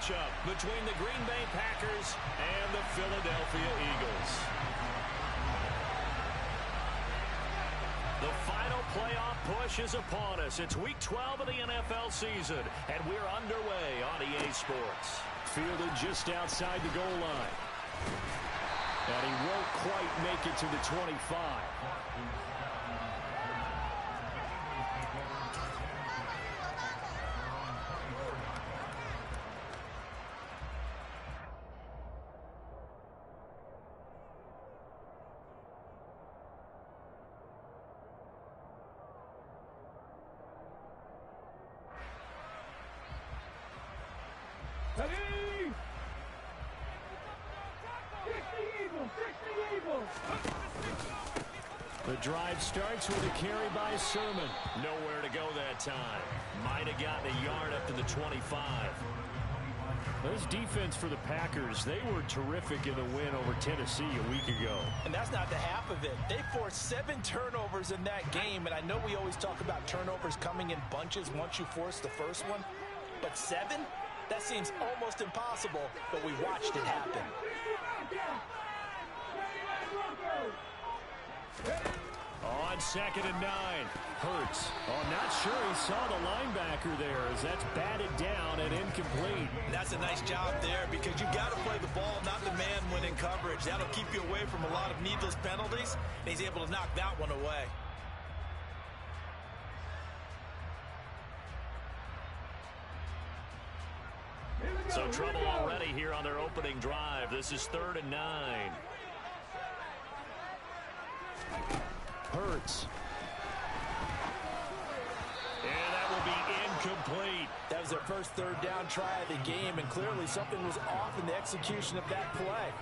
matchup between the Green Bay Packers and the Philadelphia Eagles. The final playoff push is upon us. It's Week 12 of the NFL season, and we're underway on EA Sports. Fielded just outside the goal line. And he won't quite make it to the 25. The drive starts with a carry by Sermon. Nowhere to go that time. Might have gotten a yard up to the 25. This defense for the Packers, they were terrific in the win over Tennessee a week ago. And that's not the half of it. They forced 7 turnovers in that game, and I know we always talk about turnovers coming in bunches once you force the first one, but 7? That seems almost impossible, but we watched it happen. On 2nd and 9, Hurts. Oh, not sure he saw the linebacker there as that's batted down and incomplete. That's a nice job there because you got to play the ball, not the man when in coverage. That'll keep you away from a lot of needless penalties, and he's able to knock that one away. So trouble already here on their opening drive. This is 3rd and 9. Hurts. And that will be incomplete. That was their first 3rd down try of the game, and clearly something was off in the execution of that play.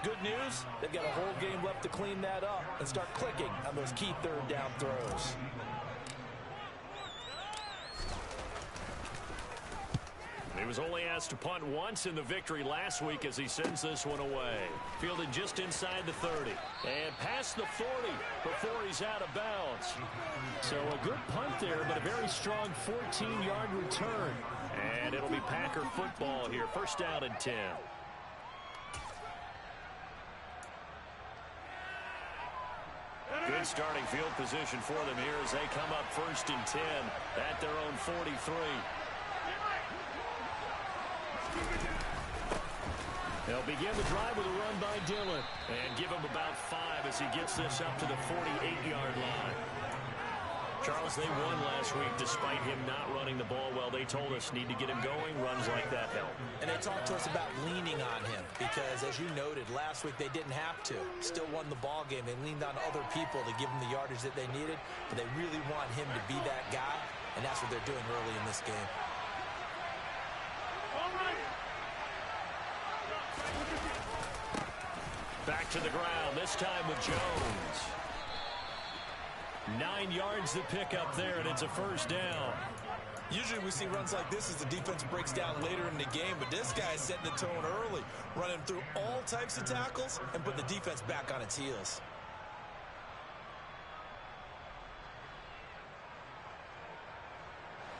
Good news, they've got a whole game left to clean that up and start clicking on those key 3rd down throws. He was only asked to punt once in the victory last week as he sends this one away. Fielded just inside the 30. And past the 40 before he's out of bounds. So a good punt there, but a very strong 14-yard return. And it'll be Packer football here. 1st down and 10. Good starting field position for them here as they come up 1st and 10 at their own 43. They'll begin the drive with a run by Dillon. And give him about 5 as he gets this up to the 48-yard line. Charles, they won last week despite him not running the ball well. They told us need to get him going. Runs like that help. And they talked to us about leaning on him because, as you noted, last week they didn't have to. Still won the ball game. They leaned on other people to give them the yardage that they needed, but they really want him to be that guy, and that's what they're doing early in this game. Back to the ground, this time with Jones. 9 yards to pick up there, and it's a 1st down. Usually we see runs like this as the defense breaks down later in the game, but this guy is setting the tone early, running through all types of tackles and putting the defense back on its heels.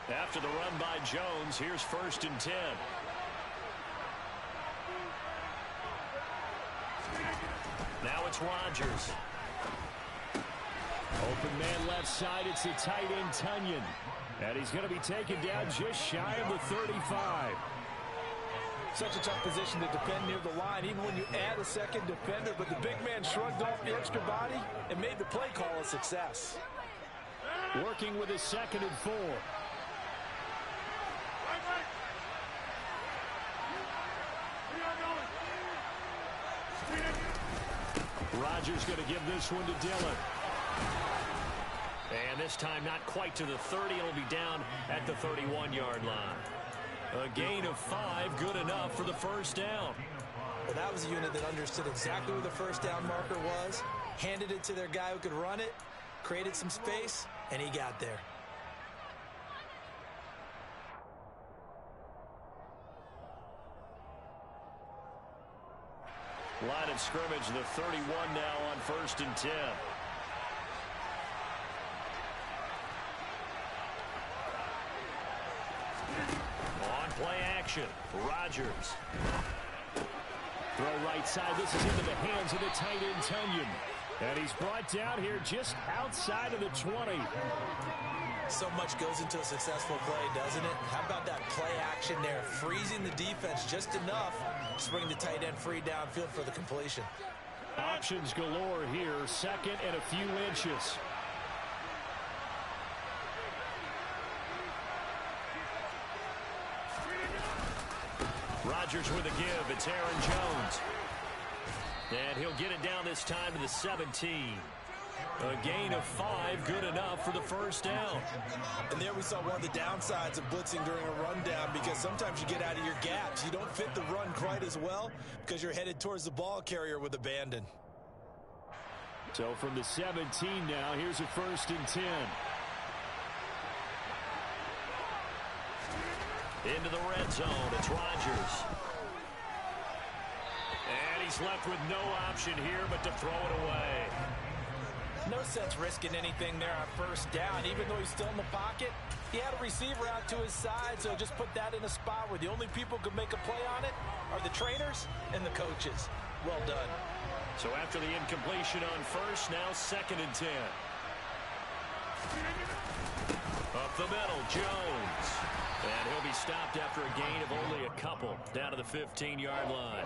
After the run by Jones, here's 1st and 10. Now it's Rodgers. Open man left side, it's the tight end Tunyon. And he's going to be taken down just shy of the 35. Such a tough position to defend near the line, even when you add a second defender, but the big man shrugged off the extra body and made the play call a success. Working with his 2nd and 4. Rodgers going to give this one to Dillon. And this time not quite to the 30. It'll be down at the 31-yard line. A gain of 5, good enough for the 1st down. Well, that was a unit that understood exactly where the 1st down marker was, handed it to their guy who could run it, created some space, and he got there. Line of scrimmage, the 31 now on 1st and 10. On play action. motion. Rodgers. Throw right side. This is into the hands of the tight end, Tunyon. And he's brought down here just outside of the 20. So much goes into a successful play, doesn't it? How about that play action there? Freezing the defense just enough to bring the tight end free downfield for the completion. Options galore here. Second and a few inches. Rodgers with a give. It's Aaron Jones. And he'll get it down this time to the 17. A gain of 5, good enough for the first down. And there we saw one of the downsides of blitzing during a rundown, because sometimes you get out of your gaps. You don't fit the run quite as well because you're headed towards the ball carrier with abandon. So from the 17 now, here's a 1st and 10. Into the red zone, it's Rodgers. And he's left with no option here but to throw it away. No sense risking anything there on first down. Even though he's still in the pocket, he had a receiver out to his side, so just put that in a spot where the only people who could make a play on it are the trainers and the coaches. Well done. So after the incompletion on first, now 2nd and 10. Up the middle, Jones. And he'll be stopped after a gain of only a couple, down to the 15-yard line.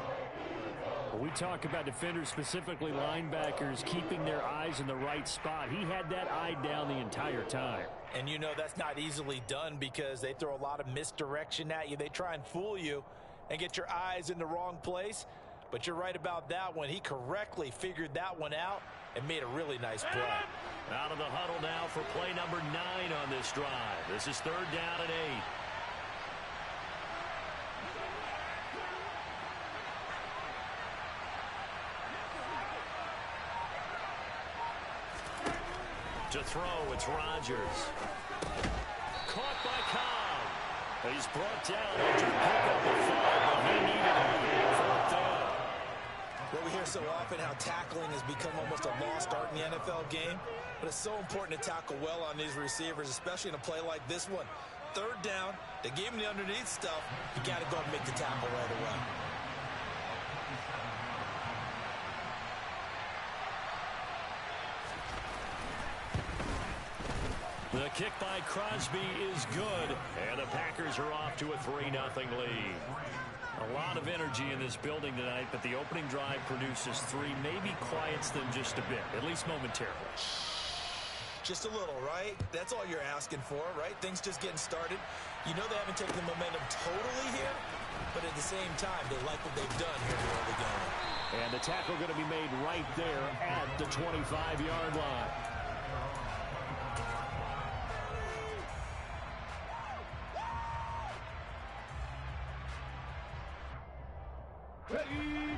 We talk about defenders, specifically linebackers, keeping their eyes in the right spot. He had that eye down the entire time. And you know that's not easily done because they throw a lot of misdirection at you. They try and fool you and get your eyes in the wrong place. But you're right about that one. He correctly figured that one out and made a really nice play. Out of the huddle now for play number 9 on this drive. This is 3rd down and 8. To throw, it's Rodgers. Caught by Cobb. He's brought down after a pickup of 5, but he needed it. 4th down. Well, we hear so often how tackling has become almost a lost art in the NFL game, but it's so important to tackle well on these receivers, especially in a play like this one. 3rd down, they gave him the underneath stuff. You got to go and make the tackle right away. The kick by Crosby is good, and the Packers are off to a 3-0 lead. A lot of energy in this building tonight, but the opening drive produces 3, maybe quiets them just a bit, at least momentarily. Just a little, right? That's all you're asking for, right? Things just getting started. You know they haven't taken the momentum totally here, but at the same time, they like what they've done here in the early game. And the tackle going to be made right there at the 25-yard line.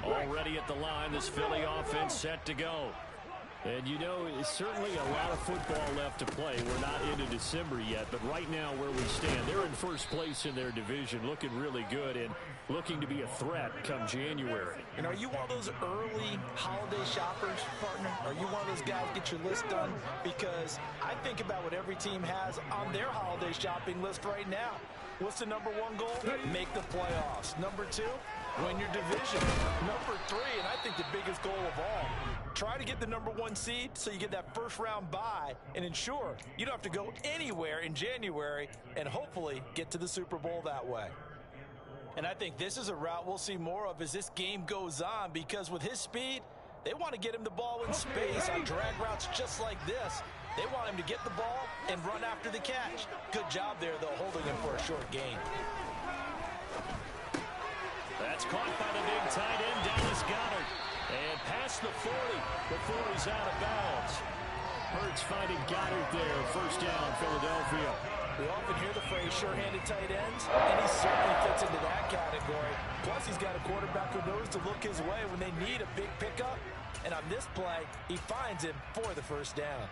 Already at the line, this Philly offense set to go. And you know, it's certainly a lot of football left to play. We're not into December yet, but right now where we stand, they're in first place in their division, looking really good and looking to be a threat come January. And are you one of those early holiday shoppers, partner? Are you one of those guys get your list done? Because I think about what every team has on their holiday shopping list right now. What's the number 1 goal? Make the playoffs. Number 2, win your division. Number 3, and I think the biggest goal of all, try to get the number 1 seed so you get that first-round bye and ensure you don't have to go anywhere in January and hopefully get to the Super Bowl that way. And I think this is a route we'll see more of as this game goes on, because with his speed, they want to get him the ball in space on drag routes just like this. They want him to get the ball and run after the catch. Good job there, though, holding him for a short gain. That's caught by the big tight end, Dallas Goedert. And past the 40 before he's out of bounds. Hurts finding Goddard there. First down, Philadelphia. We often hear the phrase sure-handed tight ends, and he certainly fits into that category. Plus, he's got a quarterback who knows to look his way when they need a big pickup. And on this play, he finds him for the first down.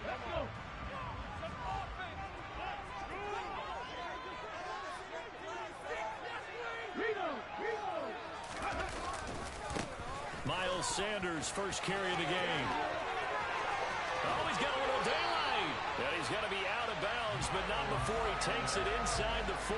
Let's go. Miles Sanders, first carry of the game. Oh, he's got a little daylight. And he's going to be before he takes it inside the 40.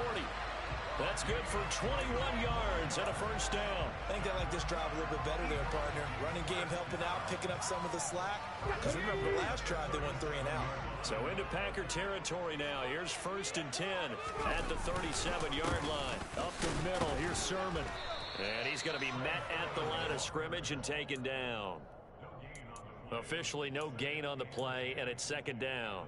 That's good for 21 yards and a first down. I think they like this drive a little bit better there, partner. Running game helping out, picking up some of the slack. Because remember, the last drive, they went 3 and out. So into Packer territory now. Here's 1st and 10 at the 37-yard line. Up the middle, here's Sermon. And he's going to be met at the line of scrimmage and taken down. Officially no gain on the play, and it's 2nd down.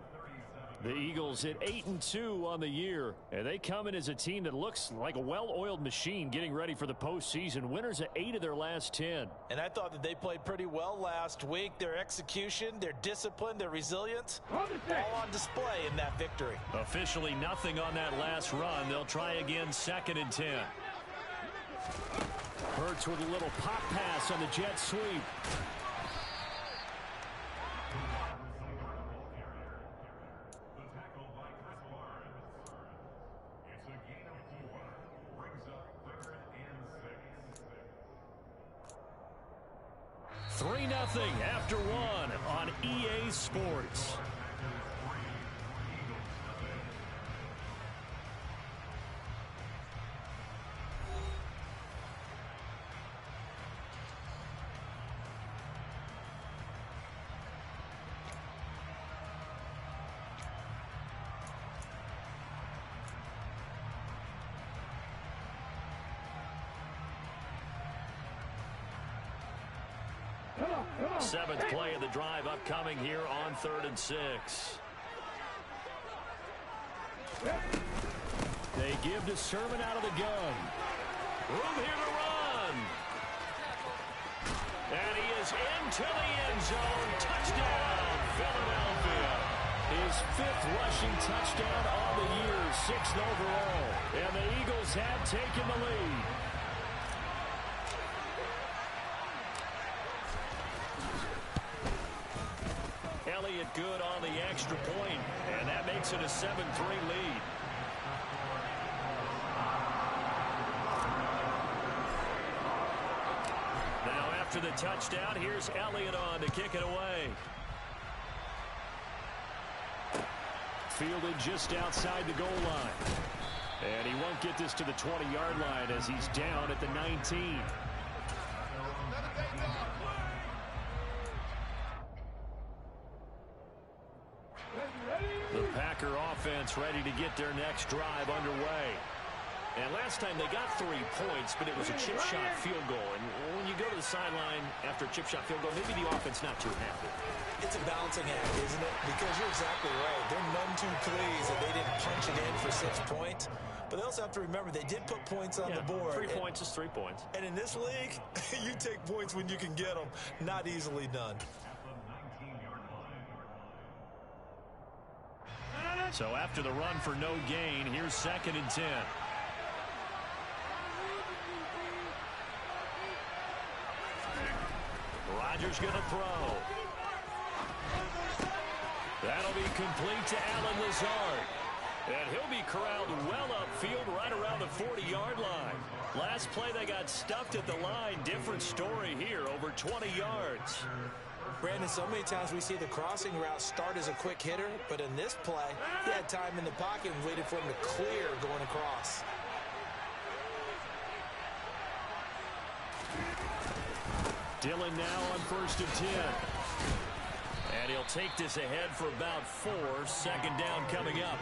The Eagles hit 8-2 on the year, and they come in as a team that looks like a well-oiled machine getting ready for the postseason. Winners of 8 of their last 10. And I thought that they played pretty well last week. Their execution, their discipline, their resilience, all on display in that victory. Officially nothing on that last run. They'll try again 2nd and 10. Hurts with a little pop pass on the jet sweep. Nothing after 1 on EA Sports. Seventh play of the drive upcoming here on 3rd and 6. They give to Sermon out of the gun. Room here to run. And he is into the end zone. Touchdown, Philadelphia. His 5th rushing touchdown on the year, 6th overall. And the Eagles have taken the lead. Good on the extra point, and that makes it a 7-3 lead. Now after the touchdown, here's Elliott on to kick it away. Fielded just outside the goal line. And he won't get this to the 20-yard line as he's down at the 19. The Packer offense ready to get their next drive underway. And last time they got 3 points, but it was a chip shot field goal. And when you go to the sideline after a chip shot field goal, maybe the offense not too happy. It's a balancing act, isn't it? Because you're exactly right. They're none too pleased that they didn't punch it in for 6 points. But they also have to remember they did put points on the board. 3 points is 3 points. And in this league, you take points when you can get them. Not easily done. So after the run for no gain, here's 2nd and 10. Rodgers going to throw. That'll be complete to Allen Lazard. And he'll be corralled well upfield right around the 40-yard line. Last play they got stuffed at the line. Different story here, over 20 yards. Brandon, so many times we see the crossing route start as a quick hitter, but in this play, he had time in the pocket and waited for him to clear going across. Dillon now on 1st and 10. And he'll take this ahead for about 4. 2nd down coming up.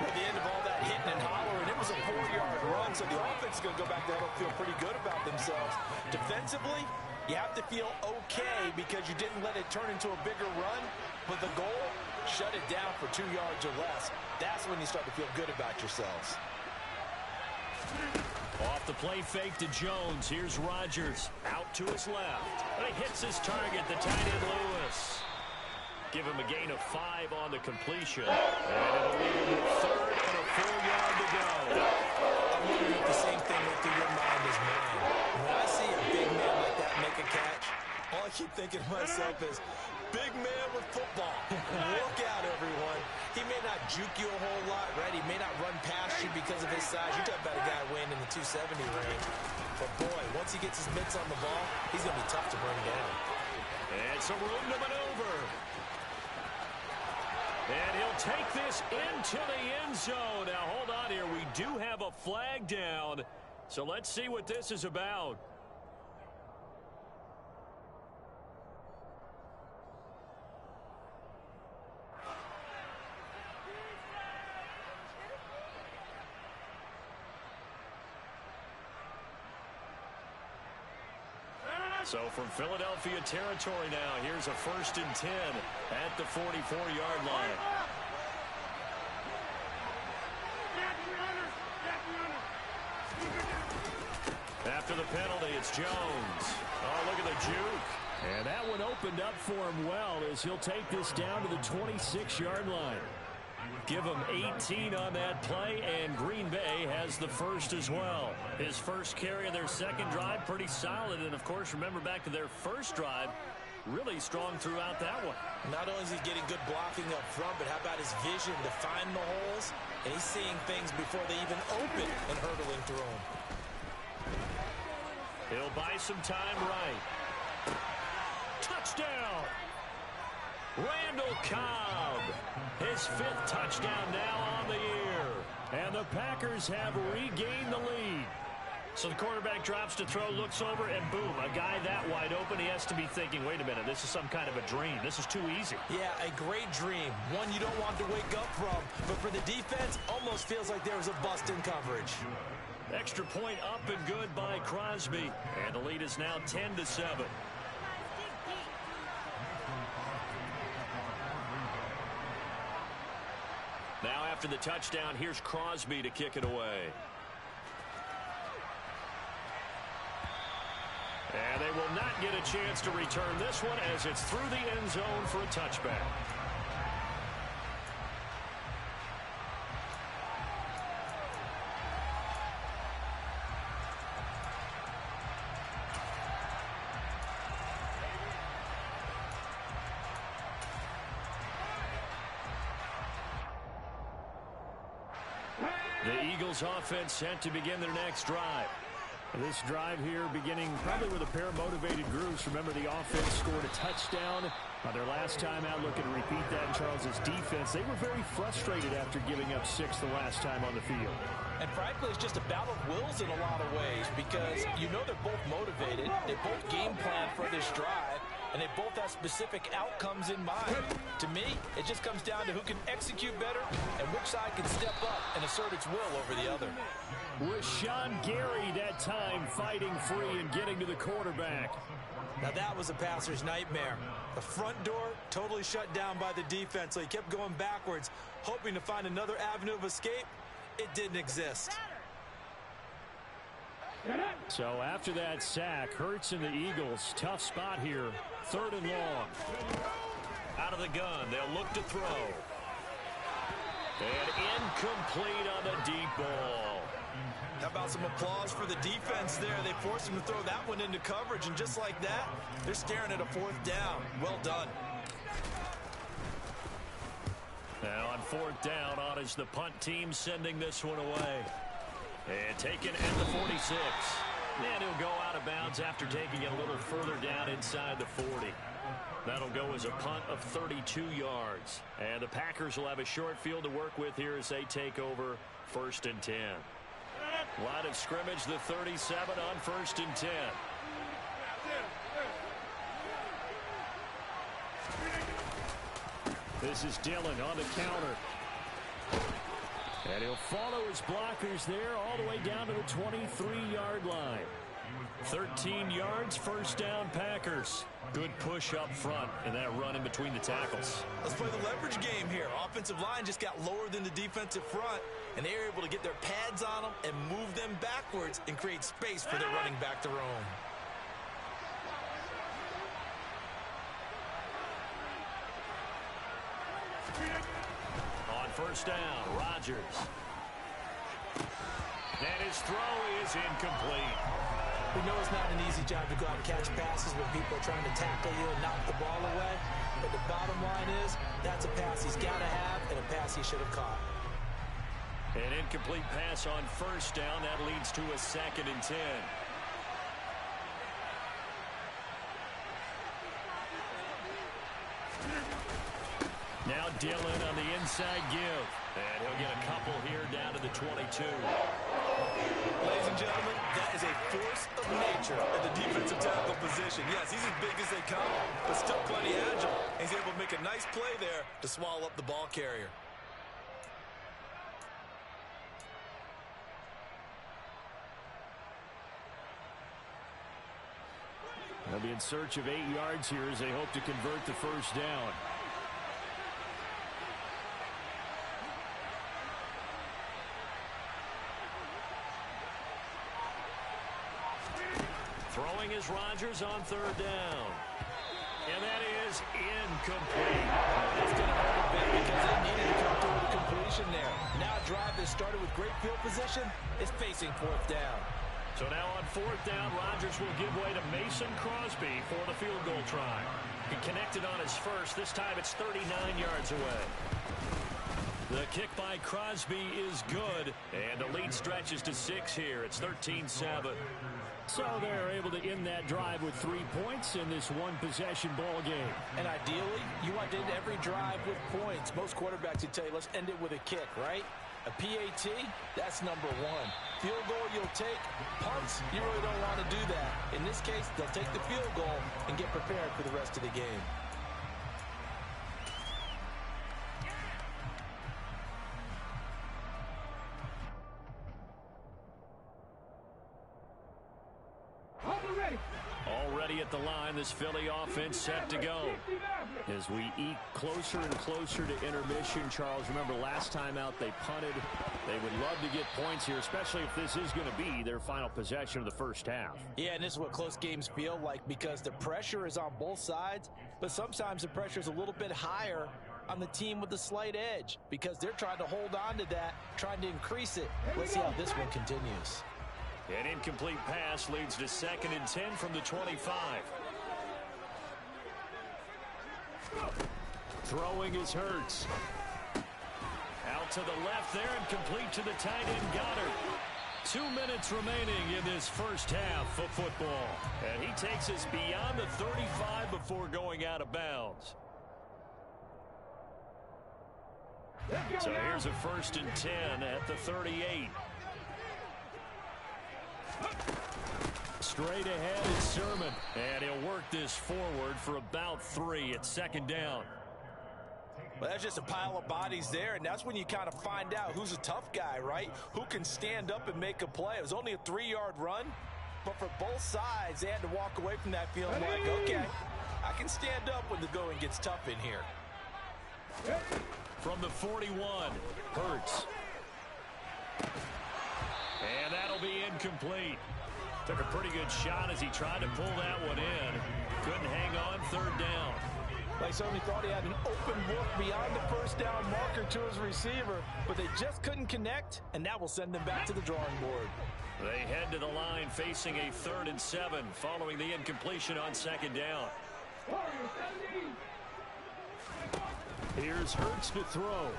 At the end of all that hitting and hollering, it was a 4-yard run, so the offense is going to go back there and feel pretty good about themselves. Defensively, you have to feel okay because you didn't let it turn into a bigger run, but the goal, shut it down for 2 yards or less. That's when you start to feel good about yourselves. Off the play fake to Jones. Here's Rodgers out to his left. But he hits his target, the tight end Lewis. Give him a gain of 5 on the completion. And it'll leave him with 3rd and a 4-yard to go. I'm wondering if the same thing went through your mind as mine. When I see a big man like that make a catch, all I keep thinking to myself is, big man with football. Look out, everyone. He may not juke you a whole lot, right? He may not run past you because of his size. You're talking about a guy weighing in the 270 range. But, boy, once he gets his mitts on the ball, he's going to be tough to bring down. And some room to maneuver. And he'll take this into the end zone. Now, hold on here. We do have a flag down. So let's see what this is about. So from Philadelphia territory now, here's a 1st and 10 at the 44-yard line. After the penalty, it's Jones. Oh, look at the juke. And that one opened up for him well as he'll take this down to the 26-yard line. Give him 18 on that play, and Green Bay has the first as well. His first carry of their second drive, pretty solid. And, of course, remember back to their first drive, really strong throughout that one. Not only is he getting good blocking up front, but how about his vision to find the holes? And he's seeing things before they even open and hurdling through them. He'll buy some time right. Touchdown! Randall Cobb, his 5th touchdown now on the year. And the Packers have regained the lead. So the quarterback drops to throw, looks over, and boom, a guy that wide open, he has to be thinking, wait a minute, this is some kind of a dream. This is too easy. Yeah, a great dream. One you don't want to wake up from. But for the defense, almost feels like there was a bust in coverage. Extra point up and good by Crosby. And the lead is now 10-7. Now after the touchdown, here's Crosby to kick it away. And they will not get a chance to return this one as it's through the end zone for a touchback. The Eagles offense set to begin their next drive. This drive here beginning probably with a pair of motivated groups. Remember, the offense scored a touchdown on their last time out. Looking to repeat that in Charles's defense. They were very frustrated after giving up 6 the last time on the field. And frankly, it's just a battle of wills in a lot of ways because you know they're both motivated. They both game plan for this drive, and they both have specific outcomes in mind. To me, it just comes down to who can execute better and which side can step up and assert its will over the other. Rashawn Gary that time fighting free and getting to the quarterback. Now that was a passer's nightmare. The front door totally shut down by the defense, so he kept going backwards, hoping to find another avenue of escape. It didn't exist. So after that sack, Hurts and the Eagles, tough spot here. 3rd and long. Out of the gun, they'll look to throw. And incomplete on the deep ball. How about some applause for the defense there? They forced him to throw that one into coverage, and just like that, they're staring at a 4th down. Well done. Now on 4th down, on is the punt team sending this one away. And taken at the 46. And he'll go out of bounds after taking it a little further down inside the 40. That'll go as a punt of 32 yards. And the Packers will have a short field to work with here as they take over 1st and 10. Line of scrimmage, the 37 on 1st and 10. This is Dillon on the counter. And he'll follow his blockers there all the way down to the 23-yard line. 13 yards, 1st down Packers. Good push up front and that run in between the tackles. Let's play the leverage game here. Offensive line just got lower than the defensive front, and they were able to get their pads on them and move them backwards and create space for their running back to roam. On 1st down, Rodgers. And his throw is incomplete. We know it's not an easy job to go out and catch passes when people are trying to tackle you and knock the ball away. But the bottom line is, that's a pass he's got to have and a pass he should have caught. An incomplete pass on 1st down. That leads to a 2nd and 10. Now Dillon on the inside give. And he'll get a couple here down to the 22. Ladies and gentlemen, that is a force of nature at the defensive tackle position. Yes, he's as big as they come, but still plenty agile. He's able to make a nice play there to swallow up the ball carrier. They'll be in search of 8 yards here as they hope to convert the first down. Throwing is Rodgers on third down. And that is incomplete. That's going to hurt a bit because they needed to come through with a completion there. Now a drive that started with great field position is facing fourth down. So now on fourth down, Rodgers will give way to Mason Crosby for the field goal try. He connected on his first. This time it's 39 yards away. The kick by Crosby is good, and the lead stretches to 6 here. It's 13-7. So they're able to end that drive with 3 points in this one-possession ball game. And ideally, you want to end every drive with points. Most quarterbacks would tell you, let's end it with a kick, right? A PAT, that's number 1. Field goal you'll take. Punts, you really don't want to do that. In this case, they'll take the field goal and get prepared for the rest of the game. Already at the line, this Philly offense set to go. As we eke closer and closer to intermission, Charles, remember last time out they punted. They would love to get points here, especially if this is going to be their final possession of the first half. Yeah, and this is what close games feel like because the pressure is on both sides, but sometimes the pressure is a little bit higher on the team with the slight edge because they're trying to hold on to that, trying to increase it. Let's see how this one continues. An incomplete pass leads to 2nd and 10 from the 25. Throwing is Hurts. Out to the left there and complete to the tight end Goddard. 2 minutes remaining in this first half of football. And he takes us beyond the 35 before going out of bounds. So here's a 1st and 10 at the 38. Straight ahead is Sermon. And he'll work this forward for about 3 at 2nd down. Well, that's just a pile of bodies there, and that's when you kind of find out who's a tough guy, right? Who can stand up and make a play. It was only a 3-yard run, but for both sides, they had to walk away from that feeling like, okay, I can stand up when the going gets tough in here. From the 41, Hurts. And that'll be incomplete. Took a pretty good shot as he tried to pull that one in. Couldn't hang on, 3rd down. Like somebody thought he had an open look beyond the first down marker to his receiver, but they just couldn't connect, and that will send them back to the drawing board. They head to the line facing a 3rd and 7 following the incompletion on 2nd down. Here's Hurts to throw.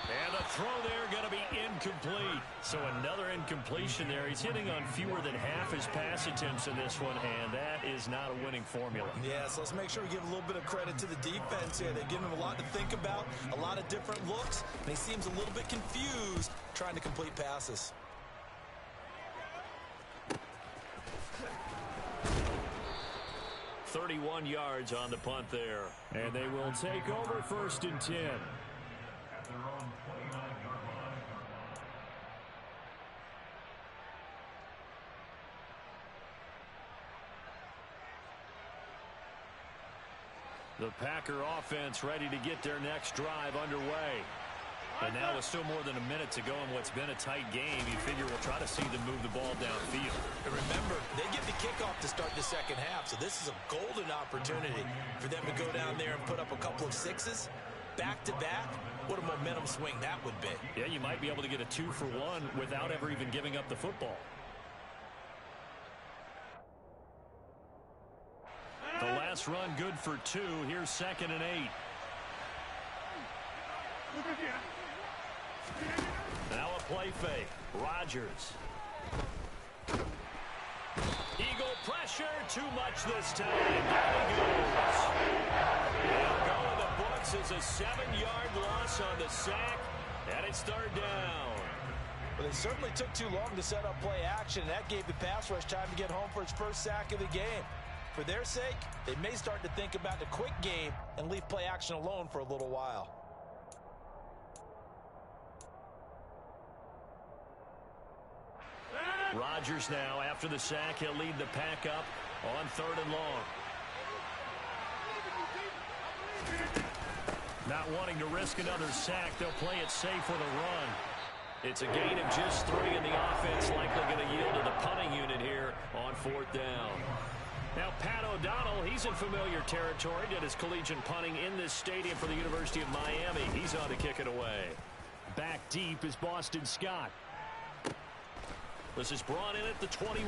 And the throw there going to be incomplete. So another incompletion there. He's hitting on fewer than half his pass attempts in this one, and that is not a winning formula. Yeah, so let's make sure we give a little bit of credit to the defense here. They've given him a lot to think about, a lot of different looks, and he seems a little bit confused trying to complete passes. "31 yards on the punt there. And they will take over 1st and 10. The Packer offense ready to get their next drive underway. And now with still more than a minute to go in what's been a tight game, you figure we'll try to see them move the ball downfield. And remember, they get the kickoff to start the second half, so this is a golden opportunity for them to go down there and put up a couple of 6s back-to-back. What a momentum swing that would be. Yeah, you might be able to get a 2-for-1 without ever even giving up the football. The last run good for 2. Here's 2nd and 8. Now a play fake. Rodgers. Eagle pressure. Too much this time. Down he goes. He'll go in the book Forces a 7-yard loss on the sack, and it's third down. Well, they certainly took too long to set up play action, and that gave the pass rush time to get home for its first sack of the game. For their sake, they may start to think about the quick game and leave play action alone for a little while. Rodgers now, after the sack, he'll lead the pack up on 3rd and long. Not wanting to risk another sack, they'll play it safe with a run. It's a gain of just 3, and the offense likely going to yield to the punting unit here on 4th down. Now, Pat O'Donnell, he's in familiar territory. Did his collegiate punting in this stadium for the University of Miami. He's on to kick it away. Back deep is Boston Scott. This is brought in at the 21.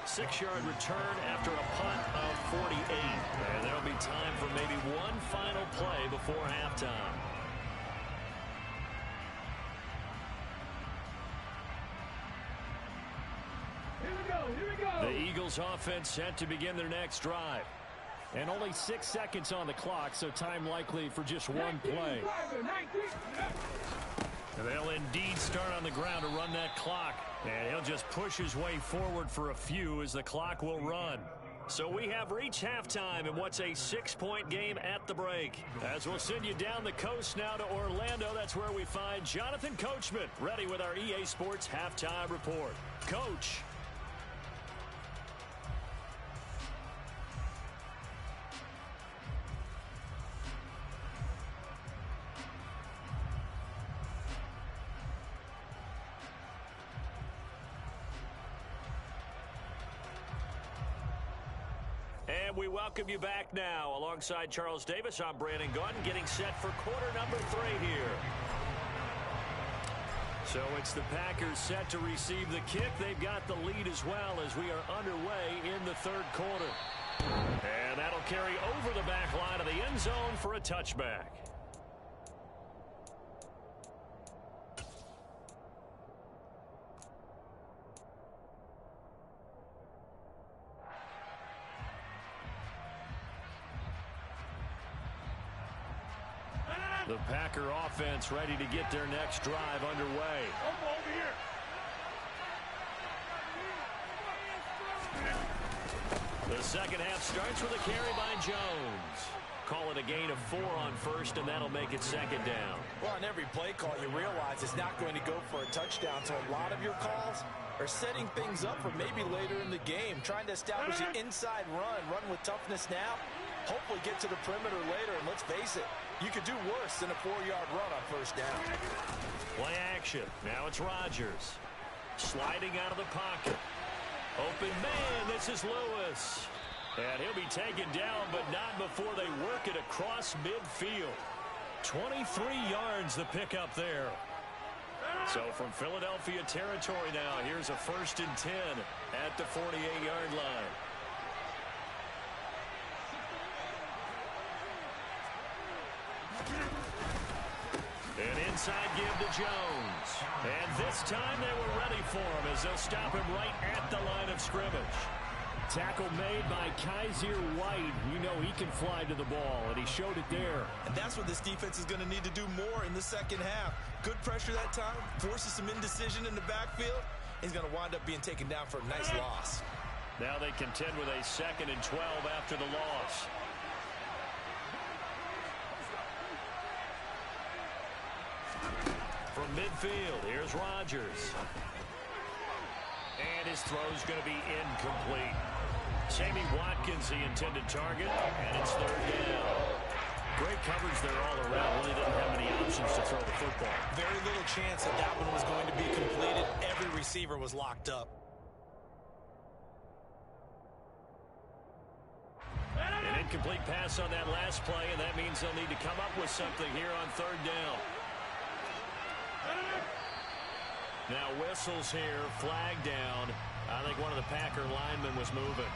6-yard return after a punt of 48. And there'll be time for maybe one final play before halftime. Here we go. The Eagles offense set to begin their next drive. And only 6 seconds on the clock, so time likely for just one play. They'll indeed start on the ground to run that clock. And he'll just push his way forward for a few as the clock will run. So we have reached halftime in what's a 6-point game at the break. As we'll send you down the coast now to Orlando, that's where we find Jonathan Coachman, ready with our EA Sports Halftime Report. Coach. And we welcome you back now. Alongside Charles Davis, I'm Brandon Gunn, getting set for quarter number 3 here. So it's the Packers set to receive the kick. They've got the lead as well as we are underway in the 3rd quarter. And that'll carry over the back line of the end zone for a touchback. The Packer offense ready to get their next drive underway. The second half starts with a carry by Jones. Call it a gain of 4 on 1st, and that'll make it 2nd down. Well, on every play call, you realize it's not going to go for a touchdown, so a lot of your calls are setting things up for maybe later in the game, trying to establish an inside run with toughness now, hopefully get to the perimeter later, and let's face it, you could do worse than a 4-yard run on 1st down. Play action. Now it's Rodgers. Sliding out of the pocket. Open man, this is Lewis. And he'll be taken down, but not before they work it across midfield. 23 yards the pickup there. So from Philadelphia territory now, here's a 1st and 10 at the 48-yard line. An inside give to Jones. And this time they were ready for him as they'll stop him right at the line of scrimmage. Tackle made by Kaiser White. You know he can fly to the ball, and he showed it there. And that's what this defense is going to need to do more in the second half. Good pressure that time, forces some indecision in the backfield. He's going to wind up being taken down for a nice loss. Now they contend with a 2nd and 12 after the loss. From midfield, here's Rodgers. And his throw's going to be incomplete. Sammy Watkins, the intended target, and it's 3rd down. Great coverage there all around. Really didn't have many options to throw the football. Very little chance that that one was going to be completed. Every receiver was locked up. An incomplete pass on that last play, and that means they'll need to come up with something here on 3rd down. Now whistles here, flag down. I think one of the Packer linemen was moving.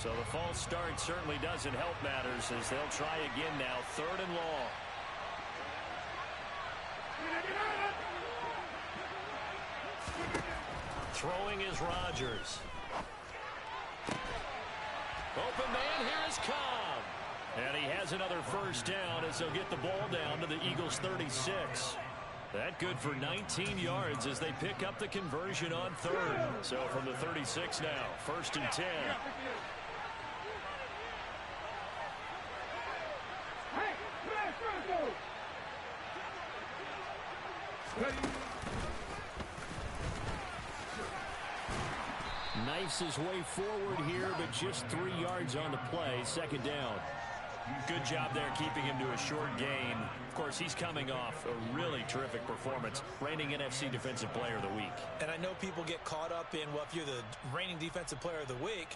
So the false start certainly doesn't help matters as they'll try again now, 3rd and long. Throwing is Rodgers. Open man, here is Cobb. And he has another first down as they'll get the ball down to the Eagles' 36. That good for 19 yards as they pick up the conversion on third. So from the 36 now, 1st and 10. Knifes his way forward here, but just 3 yards on the play. 2nd down. Good job there keeping him to a short gain. Of course, he's coming off a really terrific performance. Reigning NFC Defensive Player of the Week. And I know people get caught up in, well, if you're the reigning Defensive Player of the Week,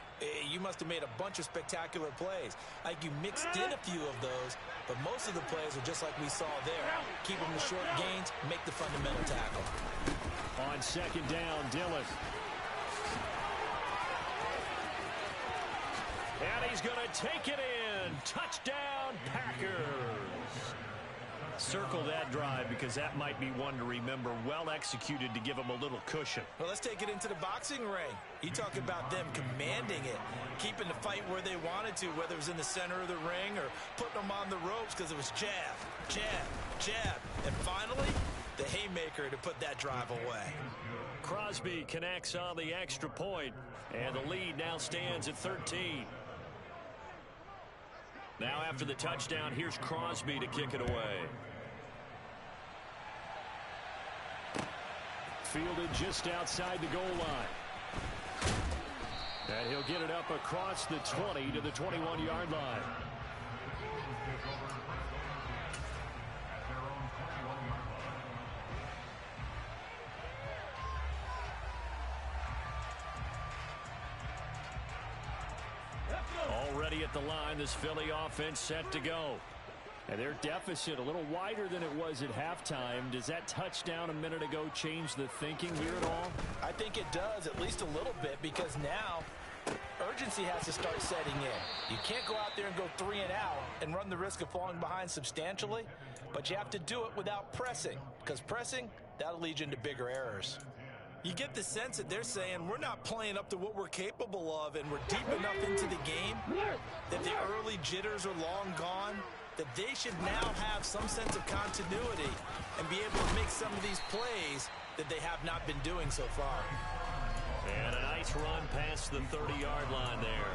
you must have made a bunch of spectacular plays. Like you mixed in a few of those, but most of the plays are just like we saw there. Keep them to short gains, make the fundamental tackle. On 2nd down, Dillon. And he's going to take it in. Touchdown, Packers. Circle that drive because that might be one to remember. Well executed to give him a little cushion. Well, let's take it into the boxing ring. You talk about them commanding it, keeping the fight where they wanted to, whether it was in the center of the ring or putting them on the ropes because it was jab, jab, jab. And finally, the haymaker to put that drive away. Crosby connects on the extra point, and the lead now stands at 13. Now after the touchdown, here's Crosby to kick it away. Fielded just outside the goal line. And he'll get it up across the 20 to the 21-yard line. Already at the line, this Philly offense set to go. And their deficit a little wider than it was at halftime. Does that touchdown a minute ago change the thinking here at all? I think it does, at least a little bit, because now urgency has to start setting in. You can't go out there and go 3 and out and run the risk of falling behind substantially, but you have to do it without pressing, because pressing, that'll lead you into bigger errors. You get the sense that they're saying we're not playing up to what we're capable of, and we're deep enough into the game that the early jitters are long gone, that they should now have some sense of continuity and be able to make some of these plays that they have not been doing so far. And a nice run past the 30-yard line there.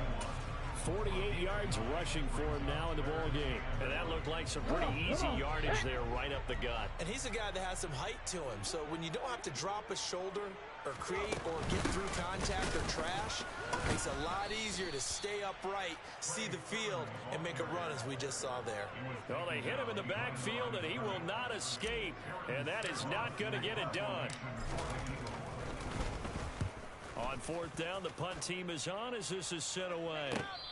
48 yards rushing for him now in the ball game. And that looked like some pretty easy yardage there right up the gut. And he's a guy that has some height to him. So when you don't have to drop a shoulder or create or get through contact or trash, it makes it a lot easier to stay upright, see the field, and make a run as we just saw there. Well, they hit him in the backfield, and he will not escape. And that is not going to get it done. On 4th down, the punt team is on as this is sent away.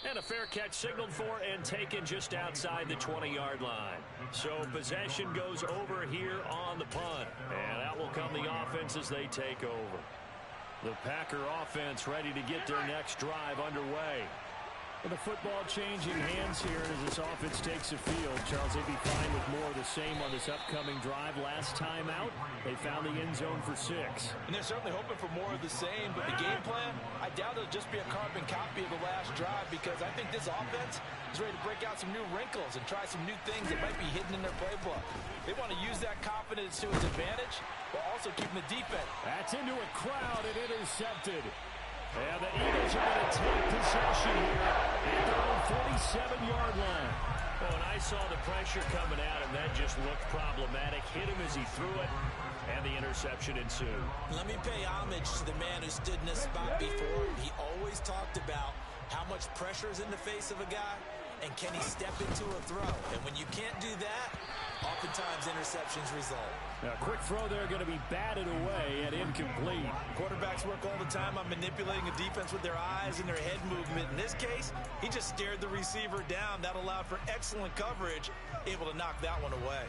And a fair catch signaled for and taken just outside the 20-yard line. So possession goes over here on the punt. And out will come the offense as they take over. The Packer offense ready to get their next drive underway. With the football changing hands here as this offense takes the field. Charles, they'd be fine with more of the same on this upcoming drive. Last time out, they found the end zone for 6. And they're certainly hoping for more of the same, but the game plan, I doubt it'll just be a carbon copy of the last drive, because I think this offense is ready to break out some new wrinkles and try some new things that might be hidden in their playbook. They want to use that confidence to its advantage, while also keeping the defense. That's into a crowd and intercepted. And the Eagles are going to take possession here at their own 47-yard line. Oh, and I saw the pressure coming at him. That just looked problematic. Hit him as he threw it, and the interception ensued. Let me pay homage to the man who stood in this spot before. He always talked about how much pressure is in the face of a guy, and can he step into a throw. And when you can't do that, oftentimes interceptions result. Now, quick throw there going to be batted away and incomplete. Quarterbacks work all the time on manipulating a defense with their eyes and their head movement. In this case, he just stared the receiver down. That allowed for excellent coverage, able to knock that one away.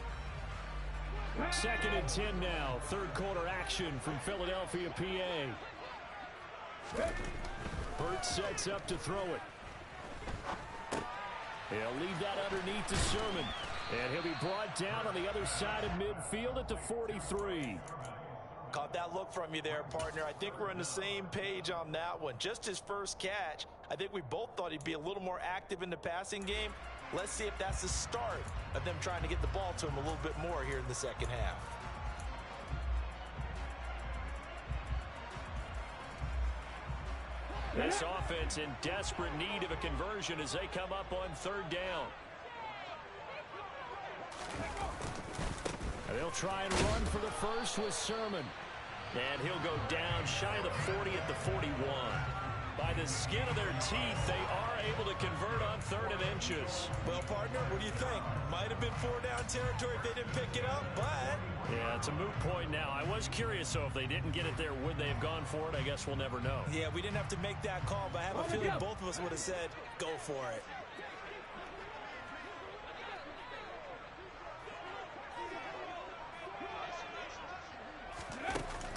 2nd and 10 now. 3rd quarter action from Philadelphia, PA. Burt sets up to throw it. He'll leave that underneath to Sermon. And he'll be brought down on the other side of midfield at the 43. Caught that look from you there, partner. I think we're on the same page on that one. Just his first catch, I think we both thought he'd be a little more active in the passing game. Let's see if that's the start of them trying to get the ball to him a little bit more here in the second half. This offense in desperate need of a conversion as they come up on third down. They'll try and run for the first with Sermon. And he'll go down shy of the 40 at the 41. By the skin of their teeth, they are able to convert on 3rd and inches. Well, partner, what do you think? Might have been 4-down territory if they didn't pick it up, but... Yeah, it's a moot point now. I was curious, so if they didn't get it there, would they have gone for it? I guess we'll never know. Yeah, we didn't have to make that call, but I have a feeling both of us would have said, go for it.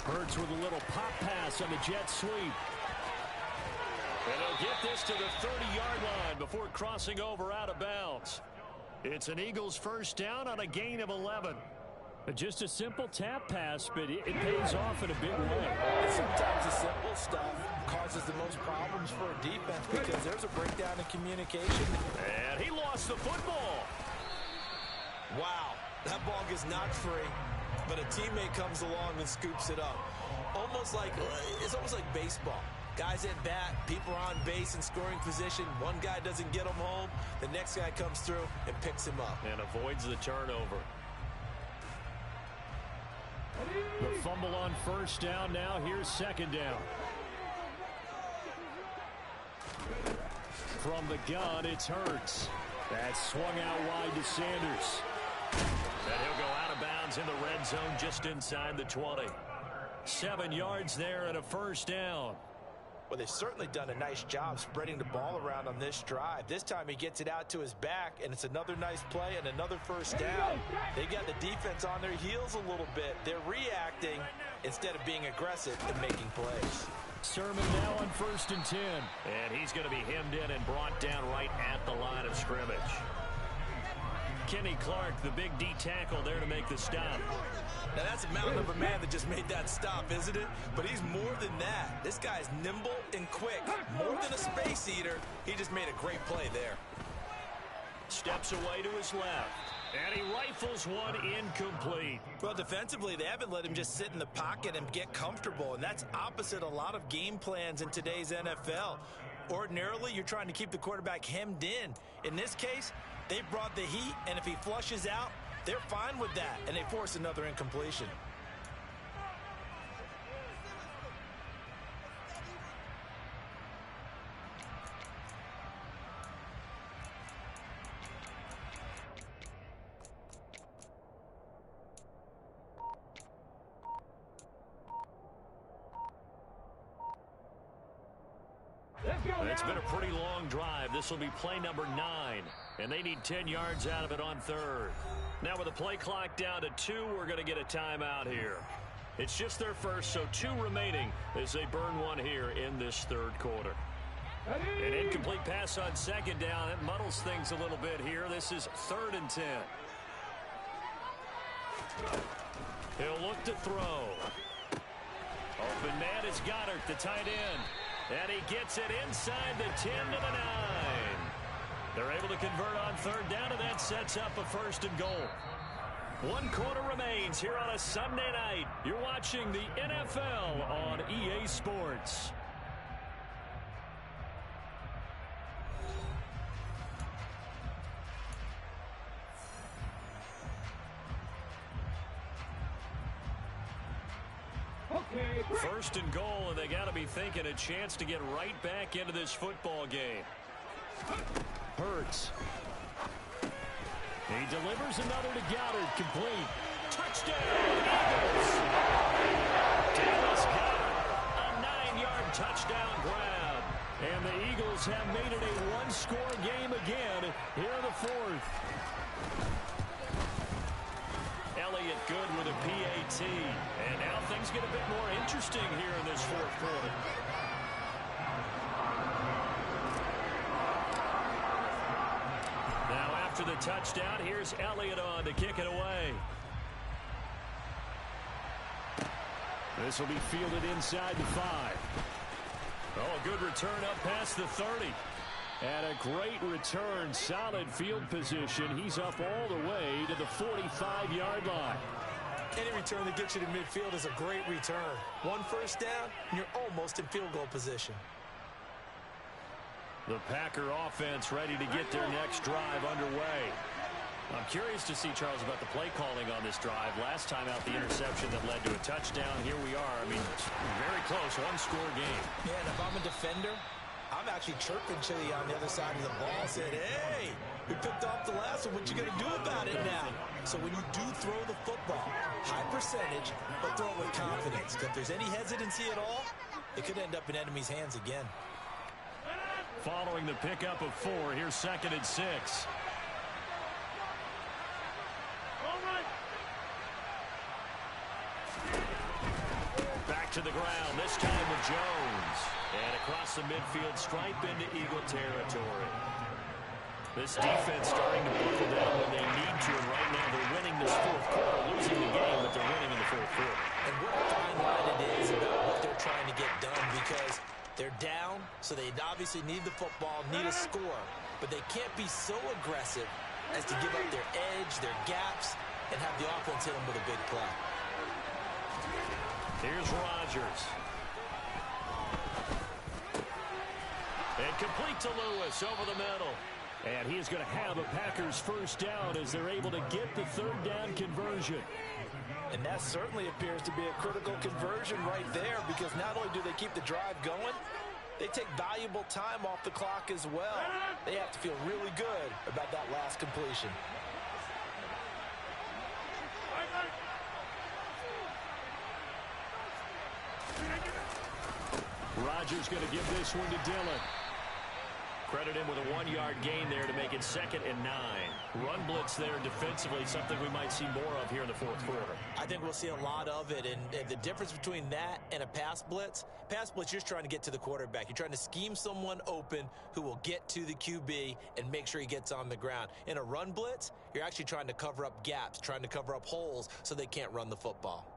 Hurts with a little pop pass on the jet sweep. And he'll get this to the 30-yard line before crossing over out of bounds. It's an Eagles first down on a gain of 11. Just a simple tap pass, but it pays off in a big way. Sometimes the simple stuff causes the most problems for a defense because there's a breakdown in communication. And he lost the football. Wow, that ball gets knocked free, but a teammate comes along and scoops it up. It's almost like baseball. Guys at bat, people are on base in scoring position. One guy doesn't get him home. The next guy comes through and picks him up. And avoids the turnover. The fumble on first down now. Here's second down. From the gun, it's Hurts. That's swung out wide to Sanders. And he'll go out of bounds in the red zone just inside the 20. 7 yards there and a first down. Well, they've certainly done a nice job spreading the ball around on this drive. This time he gets it out to his back, and it's another nice play and another first down. They got the defense on their heels a little bit. They're reacting instead of being aggressive and making plays. Sermon now on 1st and 10. And he's going to be hemmed in and brought down right at the line of scrimmage. Kenny Clark, the big D tackle, there to make the stop. Now, that's a mountain of a man that just made that stop, isn't it? But he's more than that. This guy's nimble and quick. More than a space eater. He just made a great play there. Steps away to his left. And he rifles one incomplete. Well, defensively, they haven't let him just sit in the pocket and get comfortable. And that's opposite a lot of game plans in today's NFL. Ordinarily, you're trying to keep the quarterback hemmed in. In this case, they brought the heat, and if he flushes out, they're fine with that, and they force another incompletion. It's been a pretty long drive. This will be play number 9, and they need 10 yards out of it on 3rd. Now with the play clock down to 2, we're going to get a timeout here. It's just their first, so 2 remaining as they burn one here in this 3rd quarter. An incomplete pass on 2nd down. It muddles things a little bit here. This is 3rd and 10. He'll look to throw. Open man is Goddard, the tight end. And he gets it inside the 10 to the 9. They're able to convert on 3rd down, and that sets up a 1st and goal. 1 quarter remains here on a Sunday night. You're watching the NFL on EA Sports. First and goal, and they got to be thinking a chance to get right back into this football game. Hurts. He delivers another to Goddard, complete. Touchdown, Eagles! Dallas Goddard, a 9-yard touchdown grab. And the Eagles have made it a 1-score game again here in the 4th. Elliott good with a PAT. And now things get a bit more interesting here in this 4th quarter. Now after the touchdown, here's Elliott on to kick it away. This will be fielded inside the 5. Oh, a good return up past the 30. And a great return, solid field position. He's up all the way to the 45-yard line. Any return that gets you to midfield is a great return. One first down, and you're almost in field goal position. The Packer offense ready to get their next drive underway. I'm curious to see, Charles, about the play calling on this drive. Last time out, the interception that led to a touchdown. Here we are. I mean, very close, one-score game. Yeah, and if I'm a defender, I'm actually chirping Chili on the other side of the ball, saying, hey, we picked off the last one. What you going to do about it now? So when you do throw the football, high percentage, but throw it with confidence. Because if there's any hesitancy at all, it could end up in enemy's hands again. Following the pickup of 4, here's 2nd and 6. Back to the ground, this time with Jones. And across the midfield stripe into Eagle territory. This defense starting to buckle down when they need to, and right now they're winning this fourth quarter, losing the game, but they're winning in the fourth quarter. And what a fine line it is about what they're trying to get done, because they're down, so they obviously need the football, need a score, but they can't be so aggressive as to give up their edge, their gaps, and have the offense hit them with a big play. Here's Rodgers. And complete to Lewis over the middle. And he's going to have a Packers first down as they're able to get the 3rd down conversion. And that certainly appears to be a critical conversion right there, because not only do they keep the drive going, they take valuable time off the clock as well. They have to feel really good about that last completion. Rodgers going to give this one to Dillon. Credit him with a 1-yard gain there to make it 2nd and 9. Run blitz there defensively, something we might see more of here in the fourth quarter. I think we'll see a lot of it, and the difference between that and a pass blitz, you're just trying to get to the quarterback. You're trying to scheme someone open who will get to the QB and make sure he gets on the ground. In a run blitz, you're actually trying to cover up gaps, trying to cover up holes so they can't run the football.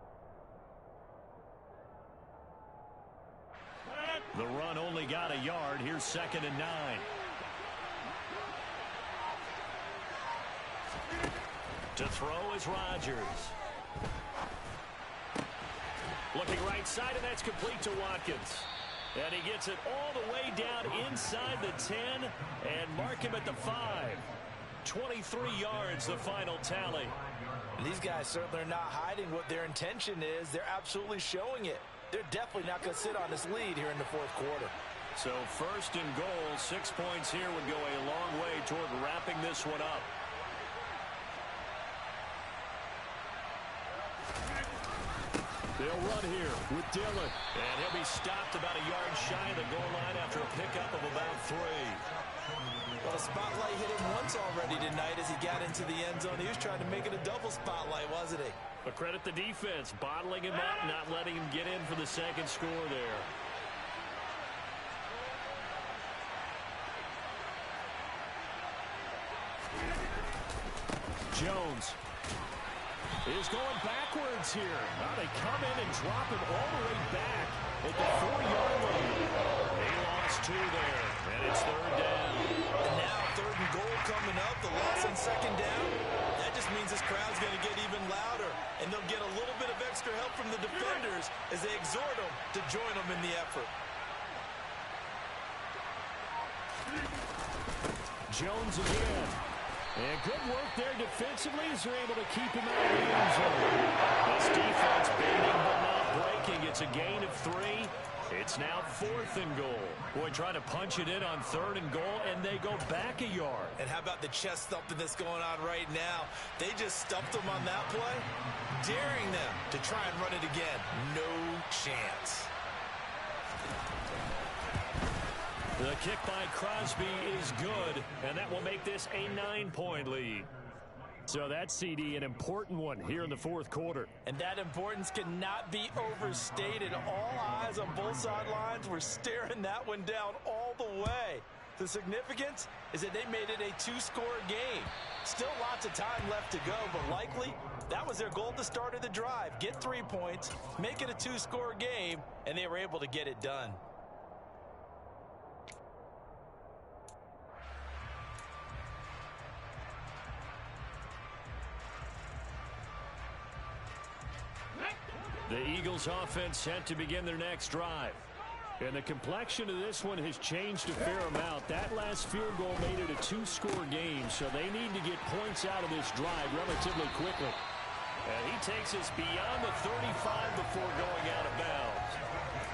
The run only got a yard. Here's 2nd and 9. To throw is Rodgers. Looking right side, and that's complete to Watkins. And he gets it all the way down inside the 10 and mark him at the 5. 23 yards, the final tally. And these guys certainly are not hiding what their intention is. They're absolutely showing it. They're definitely not going to sit on this lead here in the fourth quarter. So 1st and goal, 6 points here would go a long way toward wrapping this one up. They'll run here with Dillon. And he'll be stopped about a yard shy of the goal line after a pickup of about 3. Well, the spotlight hit him once already tonight as he got into the end zone. He was trying to make it a double spotlight, wasn't he? But credit the defense, bottling him up, not letting him get in for the 2nd score there. Jones is going backwards here. Now they come in and drop him all the way back at the 4-yard line. They lost 2 there, and it's 3rd down. And now 3rd and goal coming up, the loss on 2nd down. That just means this crowd's going to get even louder, and they'll get a little bit of extra help from the defenders as they exhort them to join them in the effort. Jones again. And good work there defensively as they're able to keep him out of the end zone. This defense bending but not breaking. It's a gain of 3. It's now 4th and goal. Boy, trying to punch it in on 3rd and goal, and they go back a yard. And how about the chest thumping that's going on right now? They just stuffed them on that play, daring them to try and run it again. No chance. The kick by Crosby is good, and that will make this a 9-point lead. So that, CD, an important one here in the fourth quarter. And that importance cannot be overstated. All eyes on both sidelines were staring that one down all the way. The significance is that they made it a 2-score game. Still lots of time left to go, but likely That was their goal at the start of the drive. Get 3 points, make it a 2-score game, and they were able to get it done. The Eagles offense set to begin their next drive. And the complexion of this one has changed a fair amount. That last field goal made it a 2-score game, so they need to get points out of this drive relatively quickly. And he takes us beyond the 35 before going out of bounds.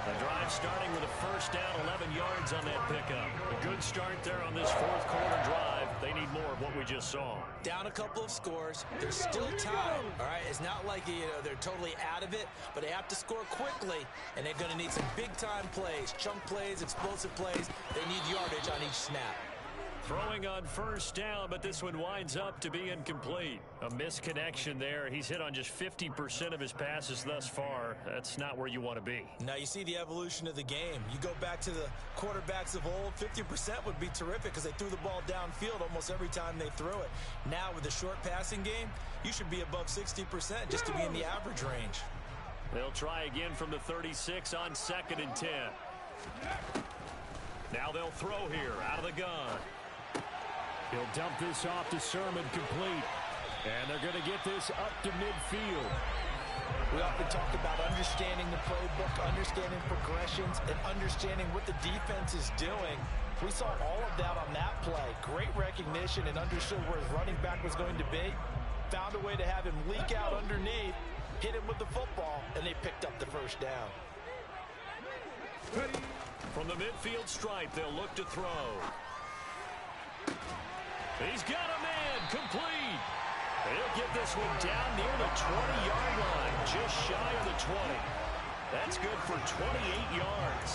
The drive starting with a first down, 11 yards on that pickup. A good start there on this fourth quarter drive. They need more of what we just saw. Down a couple of scores. There's still time, all right? It's not like, they're totally out of it, but they have to score quickly, and they're going to need some big-time plays, chunk plays, explosive plays. They need yardage on each snap. Throwing on first down, but this one winds up to be incomplete. A misconnection there. He's hit on just 50% of his passes thus far. That's not where you want to be. Now you see the evolution of the game. You go back to the quarterbacks of old, 50% would be terrific because they threw the ball downfield almost every time they threw it. Now with the short passing game, you should be above 60% just to be in the average range. They'll try again from the 36 on 2nd and 10. Now they'll throw here out of the gun. He'll dump this off to Sermon, complete. And they're going to get this up to midfield. We often talk about understanding the playbook, understanding progressions, and understanding what the defense is doing. We saw all of that on that play. Great recognition and understood where his running back was going to be. Found a way to have him leak out underneath, hit him with the football, and they picked up the first down. From the midfield stripe, they'll look to throw. He's got a man, complete. He'll get this one down near the 20-yard line, just shy of the 20. That's good for 28 yards.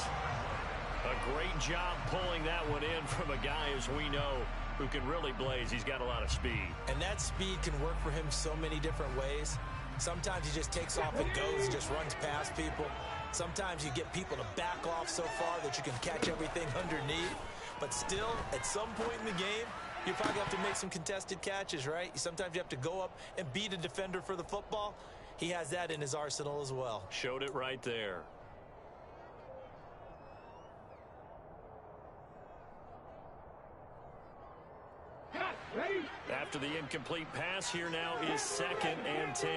A great job pulling that one in from a guy, as we know, who can really blaze. He's got a lot of speed. And that speed can work for him so many different ways. Sometimes he just takes off and goes, just runs past people. Sometimes you get people to back off so far that you can catch everything underneath. But still, at some point in the game, you probably have to make some contested catches, right? Sometimes you have to go up and beat a defender for the football. He has that in his arsenal as well. Showed it right there. After the incomplete pass, here now is 2nd and 10.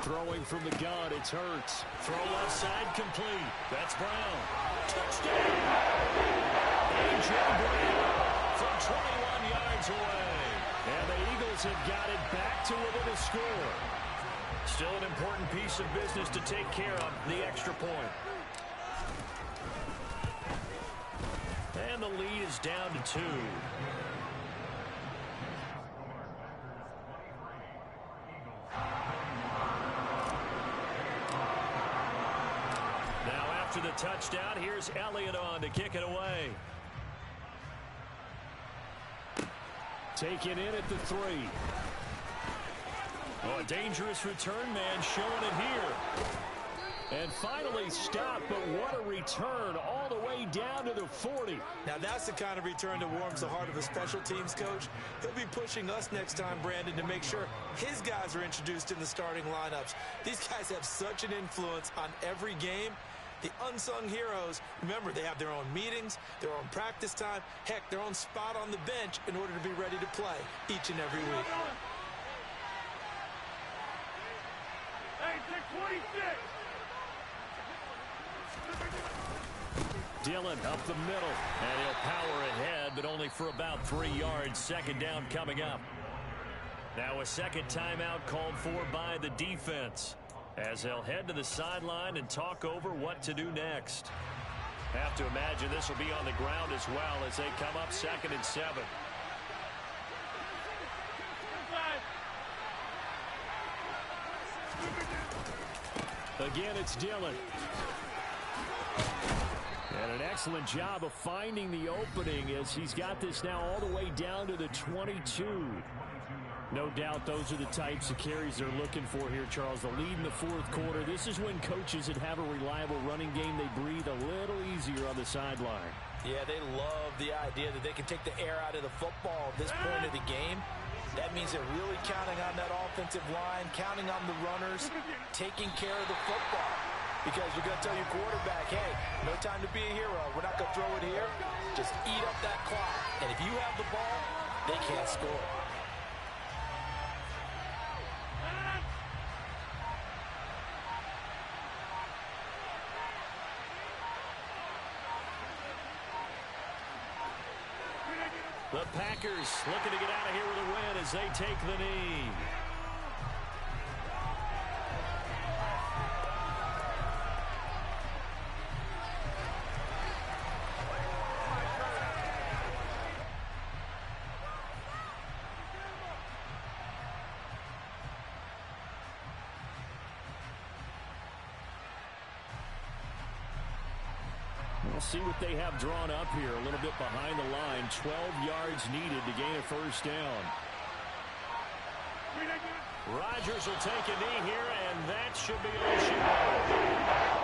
Throwing from the gun, it's Hurts. Throw left side, complete. That's Brown. Touchdown! A.J. Brown from 21 yards away. And the Eagles have got it back to within a score. Still an important piece of business to take care of, the extra point. And the lead is down to 2. Now after the touchdown, here's Elliott on to kick it away. Taken in at the 3. Oh, a dangerous return man showing it here. And finally stopped, but what a return all the way down to the 40. Now that's the kind of return that warms the heart of a special teams coach. He'll be pushing us next time, Brandon, to make sure his guys are introduced in the starting lineups. These guys have such an influence on every game. The unsung heroes, remember, they have their own meetings, their own practice time, heck, their own spot on the bench in order to be ready to play each and every week. Dillon up the middle. And he'll power ahead, but only for about 3 yards. 2nd down coming up. Now a second timeout called for by the defense, as they'll head to the sideline and talk over what to do next. Have to imagine this will be on the ground as well as they come up 2nd and 7. Again, it's Dillon. And an excellent job of finding the opening as he's got this now all the way down to the 22. No doubt those are the types of carries they're looking for here, Charles. The lead in the fourth quarter. This is when coaches that have a reliable running game, they breathe a little easier on the sideline. Yeah, they love the idea that they can take the air out of the football at this point of the game. That means they're really counting on that offensive line, counting on the runners, taking care of the football. Because you're going to tell your quarterback, hey, no time to be a hero. We're not going to throw it here. Just eat up that clock. And if you have the ball, they can't score. The Packers looking to get out of here with a win as they take the knee. We'll see what they have drawn up here. A little bit behind the line. 12 yards needed to gain a first down. Rodgers will take a knee here, and that should be all she wrote.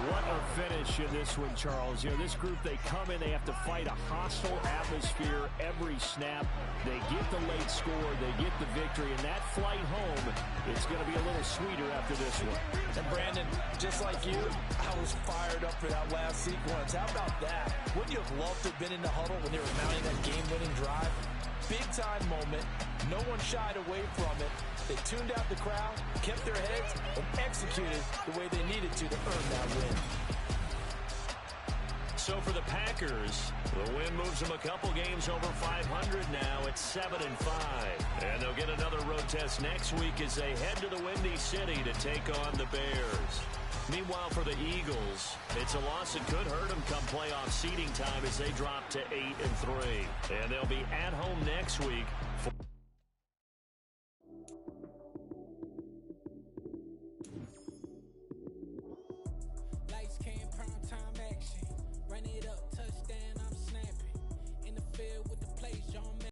What a finish in this one, Charles. You know, this group, they come in, they have to fight a hostile atmosphere every snap. They get the late score, they get the victory, and that flight home, it's going to be a little sweeter after this one. And Brandon, just like you, I was fired up for that last sequence. How about that? Wouldn't you have loved to have been in the huddle when they were mounting that game-winning drive? Big-time moment. No one shied away from it. They tuned out the crowd, kept their heads, and executed the way they needed to earn that win. So for the Packers, the win moves them a couple games over 500 now at 7-5. And they'll get another road test next week as they head to the Windy City to take on the Bears. Meanwhile, for the Eagles, it's a loss that could hurt them come playoff seeding time as they drop to 8-3. And they'll be at home next week for